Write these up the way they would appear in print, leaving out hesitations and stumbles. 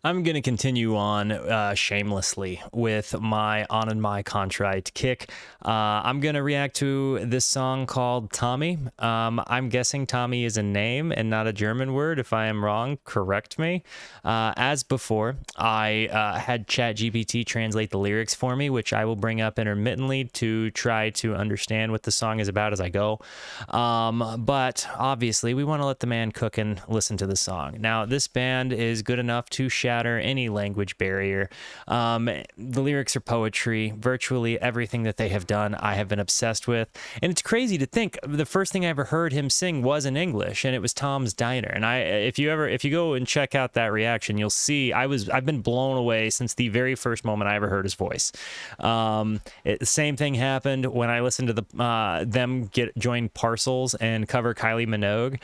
I'm going to continue on shamelessly with my AnnenMayKantereit kick. I'm going to react to this song called Tommi. I'm guessing Tommi is a name and not a German word. If I am wrong, correct me. As before, I had ChatGPT translate the lyrics for me, which I will bring up intermittently to try to understand what the song is about as I go. But obviously, we want to let the man cook and listen to the song. Now, this band is good enough to shatter any language barrier. The lyrics are poetry. Virtually everything that they have done, I have been obsessed with. And it's crazy to think the first thing I ever heard him sing was in English, and it was Tom's Diner. And if you go and check out that reaction, you'll see I've been blown away since the very first moment I ever heard his voice. The same thing happened when I listened to them join Parcels and cover Kylie Minogue.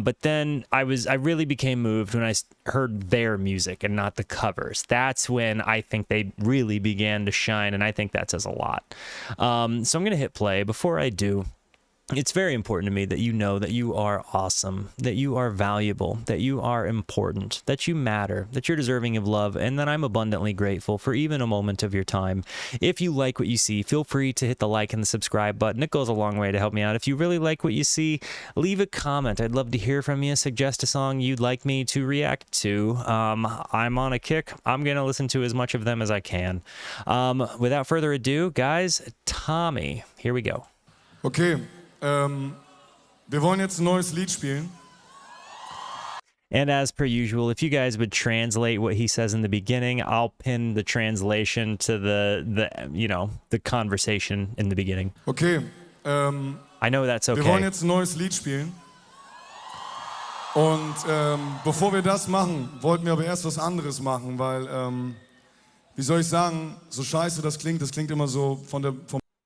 But then I really became moved when I heard their music and not the covers. That's when I think they really began to shine, and I think that says a lot. So I'm going to hit play. Before I do, it's very important to me that you know that you are awesome, that you are valuable, that you are important, that you matter, that you're deserving of love, and that I'm abundantly grateful for even a moment of your time. If you like what you see, feel free to hit the like and the subscribe button. It goes a long way to help me out. If you really like what you see, leave a comment. I'd love to hear from you. Suggest a song you'd like me to react to. I'm on a kick. I'm going to listen to as much of them as I can. Without further ado, guys, Tommi, here we go. Okay. Wir wollen jetzt ein neues Lied spielen. And as per usual, if you guys would translate what he says in the beginning, I'll pin the translation to the conversation in the beginning. Okay. I know that's okay. Wir wollen jetzt ein neues Lied spielen. Und bevor wir das machen, wollten wir aber erst was anderes machen, weil, wie soll ich sagen, so scheiße das klingt immer so vom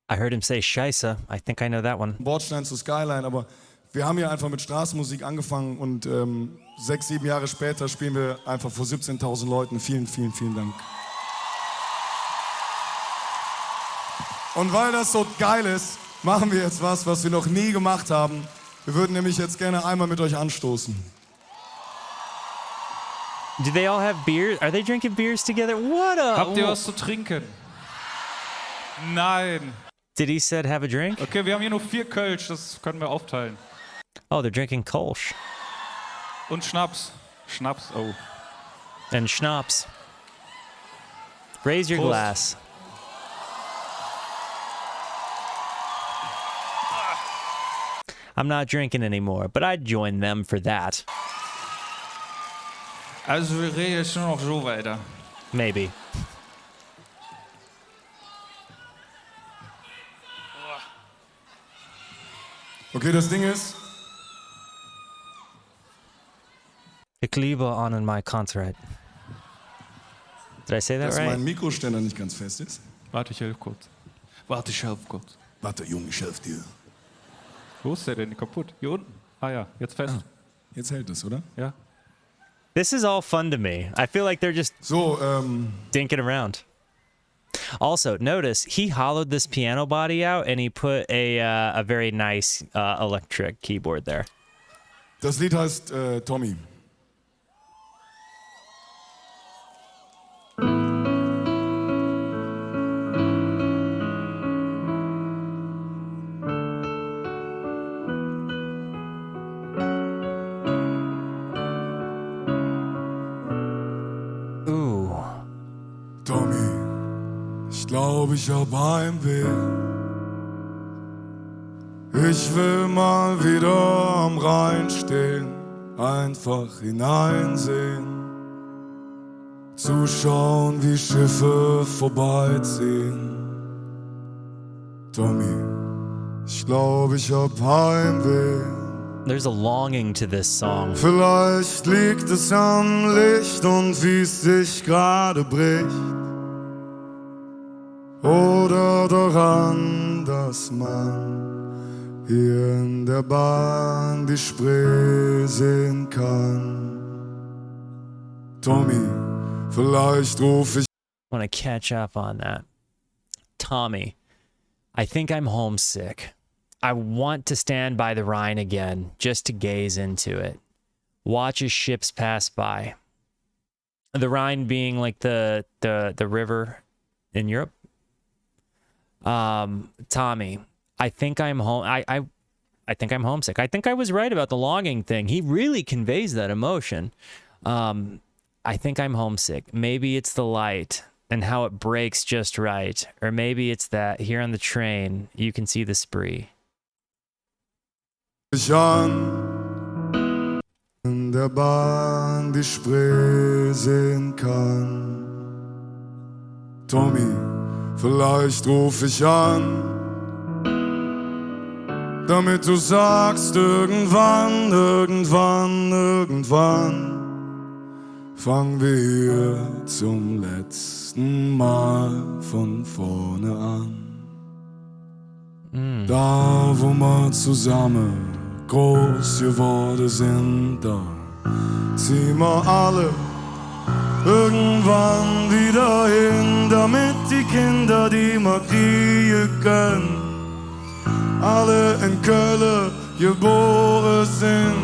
I heard him say Scheiße. I think I know that one. Bordstein zu Skyline, aber wir haben hier einfach mit Straßenmusik angefangen und 6, 7 Jahre später spielen wir einfach vor 17.000 Leuten. Vielen, vielen, vielen Dank. Und weil das so geil ist, machen wir jetzt was wir noch nie gemacht haben. Wir würden nämlich jetzt gerne einmal mit euch anstoßen. Do they all have beers? Are they drinking beers together? What a... Habt ihr was zu trinken? Nein. Did he said have a drink? Okay, wir haben hier nur 4 Kölsch, das können wir aufteilen. Oh, they're drinking Kolsch. Und Schnaps. Schnaps, oh. And Schnaps. Raise your Prost. glass. I'm not drinking anymore, but I'd join them for that. Also wir reden jetzt nur noch so weiter. Maybe. Okay, das Ding ist... Ich liebe AnnenMayKantereit. Did I say that dass right? mein Mikroständer nicht ganz fest ist. Warte, ich helfe kurz. Warte, ich helfe kurz. Warte, Junge, ich helfe dir. Wo ist der denn? Kaputt? Hier unten? Ah ja, jetzt fest. Jetzt hält es, oder? Ja. This is all fun to me. I feel like they're just So, dinking around. Also, notice he hollowed this piano body out and he put a very nice electric keyboard there. das Lied heißt Tommi. Ooh. Tommi, ich glaube, ich hab Heimweh. Ich will mal wieder am Rhein stehen, einfach hineinsehen, zuschauen, wie Schiffe vorbeiziehen. Tommi, ich glaube, ich hab Heimweh. There's a longing to this song. Vielleicht liegt es am Licht und wie es sich gerade bricht. Oder daran, dass man hier in der Bahn die Spree sehen kann. Tommi, vielleicht ruf ich... I want to catch up on that. Tommi, I think I'm homesick. I want to stand by the Rhine again, just to gaze into it. Watch as ships pass by. The Rhine being like the river in Europe. Tommy, I think I'm home. I think I'm homesick. I think I was right about the longing thing. He really conveys that emotion. I think I'm homesick. Maybe it's the light and how it breaks just right. Or maybe it's that here on the train, you can see the spree. Ich an in der Bahn die Spree sehen kann. Tommi, vielleicht ruf ich an, damit du sagst, irgendwann, irgendwann, irgendwann fangen wir hier zum letzten Mal von vorne an. Da, wo wir zusammen groß geworden sind, da ziehen wir alle irgendwann wieder hin, damit die Kinder, die wir kriegen können, alle in Köln geboren sind.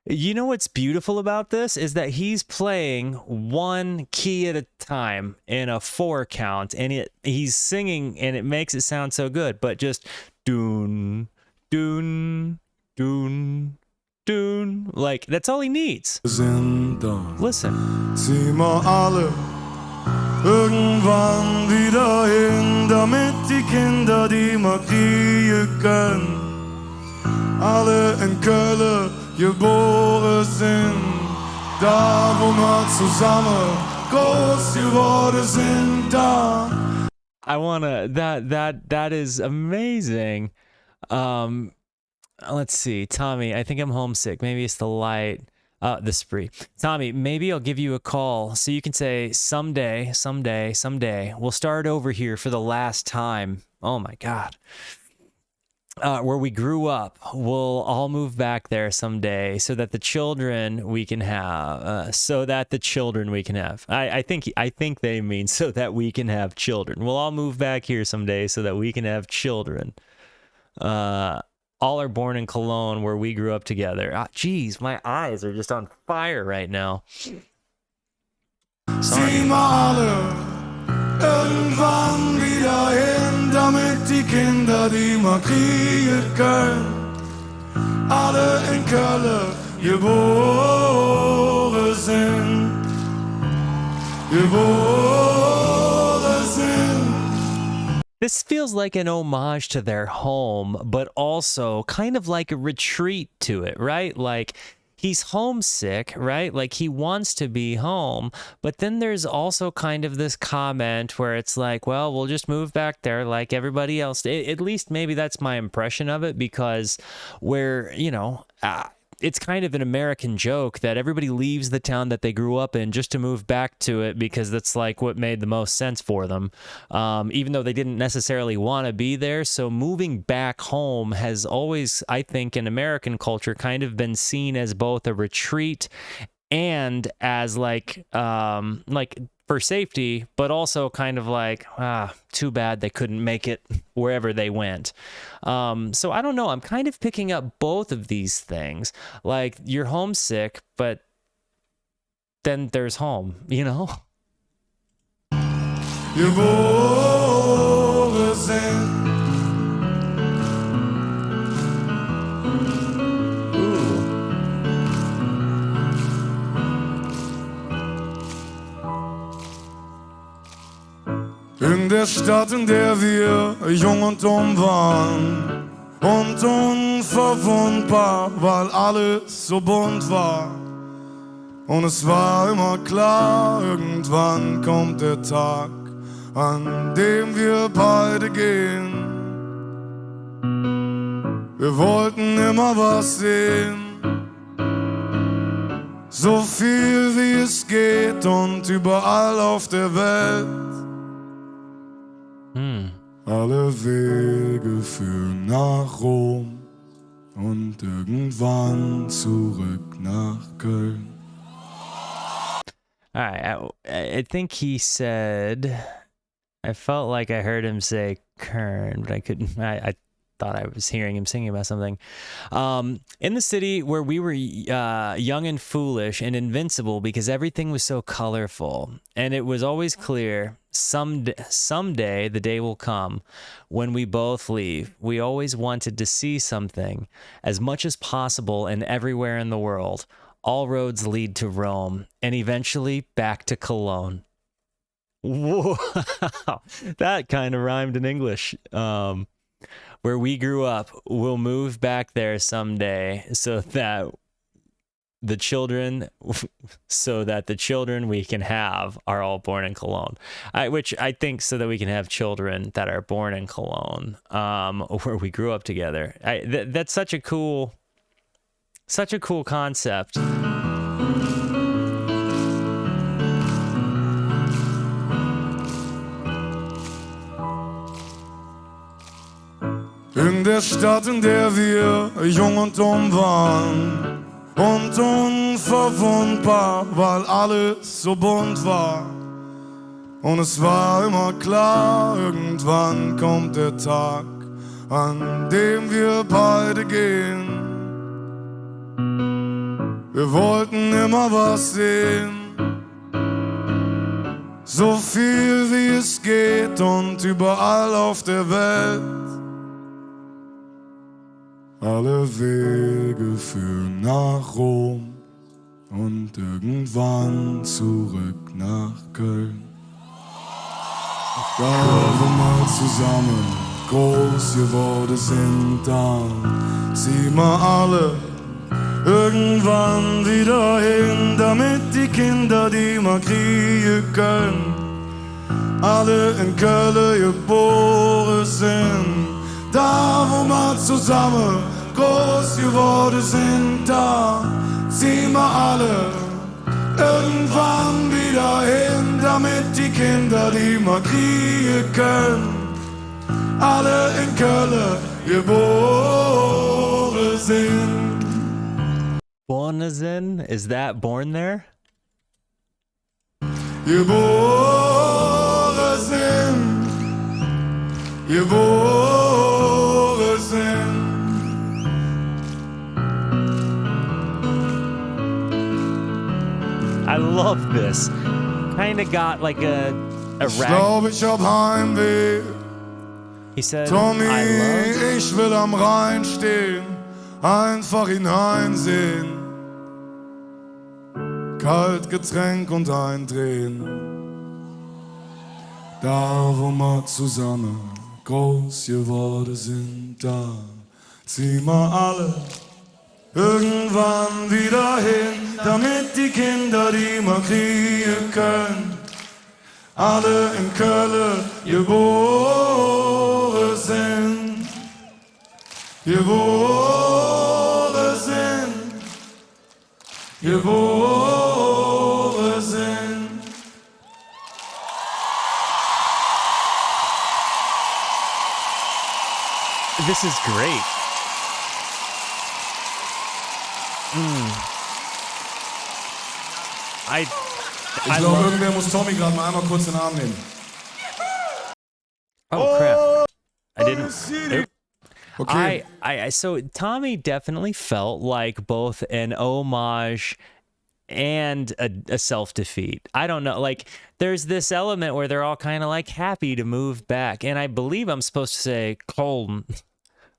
You know what's beautiful about this is that he's playing one key at a time in a 4 count, and he's singing, and it makes it sound so good. But just doon, doon, doon, doon, like that's all he needs. Listen. Ziehen wir alle irgendwann wieder hin, damit die Kinder, die wir kriegen können, alle in Köln geboren sind, da wo wir zusammen groß geworden sind, da. I wanna that is amazing. Let's see, Tommy. I think I'm homesick. Maybe it's the light, the spree. Tommy, maybe I'll give you a call so you can say someday, someday, someday we'll start over here for the last time. Oh my God. Where we grew up, we'll all move back there someday so that the children we can have, I think they mean so that we can have children. We'll all move back here someday so that we can have children. All are born in Cologne where we grew up together. Geez, my eyes are just on fire right now. Sorry. Irgendwann wieder hin, damit die Kinder, die wir kriegen können, alle in Köln geboren sind. Geboren sind. This feels like an homage to their home, but also kind of like a retreat to it, right? Like, he's homesick, right? Like he wants to be home, but then there's also kind of this comment where it's like, well, we'll just move back there like everybody else. At least maybe that's my impression of it, because we're, it's kind of an American joke that everybody leaves the town that they grew up in just to move back to it because that's like what made the most sense for them, even though they didn't necessarily want to be there. So moving back home has always, I think, in American culture kind of been seen as both a retreat and as like for safety, but also kind of like, too bad they couldn't make it wherever they went. So I don't know. I'm kind of picking up both of these things. Like, you're homesick, but then there's home, you know? In der Stadt, in der wir jung und dumm waren und unverwundbar, weil alles so bunt war. Und es war immer klar, irgendwann kommt der Tag, an dem wir beide gehen. Wir wollten immer was sehen, so viel wie es geht und überall auf der Welt. Alle Wege führen nach Rom und irgendwann zurück nach Köln. All right, I think he said, I felt like I heard him say Kern, but I couldn't, thought I was hearing him singing about something. In the city where we were young and foolish and invincible because everything was so colorful, and it was always clear someday the day will come when we both leave. We always wanted to see something as much as possible and everywhere in the world. All roads lead to Rome and eventually back to Cologne. Whoa, that kind of rhymed in English. Where we grew up, we'll move back there someday so that the children we can have are all born in Cologne. Which I think so that we can have children that are born in Cologne, where we grew up together. That's such a cool concept. In der Stadt, in der wir jung und dumm waren und unverwundbar, weil alles so bunt war. Und es war immer klar, irgendwann kommt der Tag, an dem wir beide gehen. Wir wollten immer was sehen, so viel wie es geht und überall auf der Welt. Alle Wege führen nach Rom und irgendwann zurück nach Köln. Da wir mal zusammen groß geworden sind, dann ziehen wir alle irgendwann wieder hin, damit die Kinder, die wir kriegen können, alle in Köln geboren sind. Da wo wir zusammen groß geworden sind, da ziehen wir alle irgendwann wieder hin, damit die Kinder, die wir kriegen können, alle in Köln geboren sind. Born sind? Is that born there? Geboren sind. Geboren sind. I love this. Kind of got like a Ich rag. glaub, ich hab Heimweh. He said, Tommi, I love. ich will am Rhein stehen, einfach hineinsehen. Kalt Getränk und eindrehen. Da, wo wir zusammen groß geworden sind, da ziehen wir alle irgendwann wieder hin, damit die Kinder, die wir kriegen können, alle in Köln geboren sind. Geboren sind. Geboren sind. This is great. I Ich glaube, irgendwer muss Tommi gerade mal einmal kurz in den Arm nehmen. Oh crap! I didn't. City. Nope. Okay. So Tommi definitely felt like both an homage and a self-defeat. I don't know. Like, there's this element where they're all kind of like happy to move back, and I believe I'm supposed to say Cologne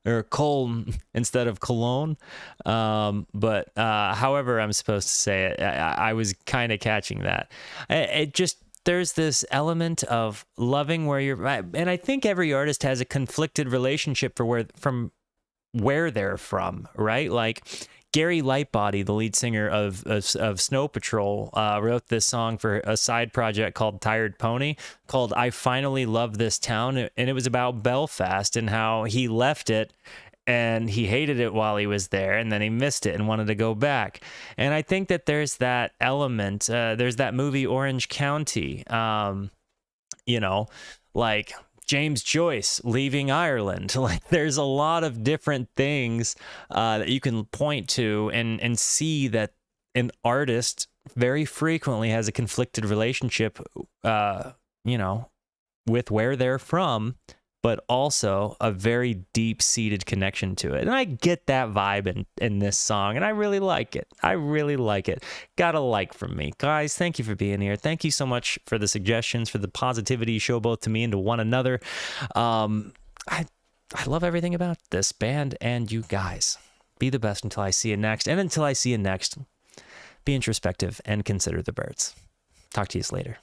or Cologne instead of Cologne. But however I'm supposed to say it, I was kind of catching that. It just, there's this element of loving where you're, and I think every artist has a conflicted relationship from where they're from, right? Like Gary Lightbody, the lead singer of Snow Patrol, wrote this song for a side project called Tired Pony, called I Finally Love This Town. And it was about Belfast and how he left it and he hated it while he was there, and then he missed it and wanted to go back. And I think that there's that element. There's that movie Orange County, you know, like James Joyce leaving Ireland. Like, there's a lot of different things that you can point to and see that an artist very frequently has a conflicted relationship, you know, with where they're from but also a very deep-seated connection to it. And I get that vibe in this song, and I really like it. I really like it. Got a like from me. Guys, thank you for being here. Thank you so much for the suggestions, for the positivity you show both to me and to one another. I love everything about this band and you guys. Be the best until I see you next. And until I see you next, be introspective and consider the birds. Talk to you later.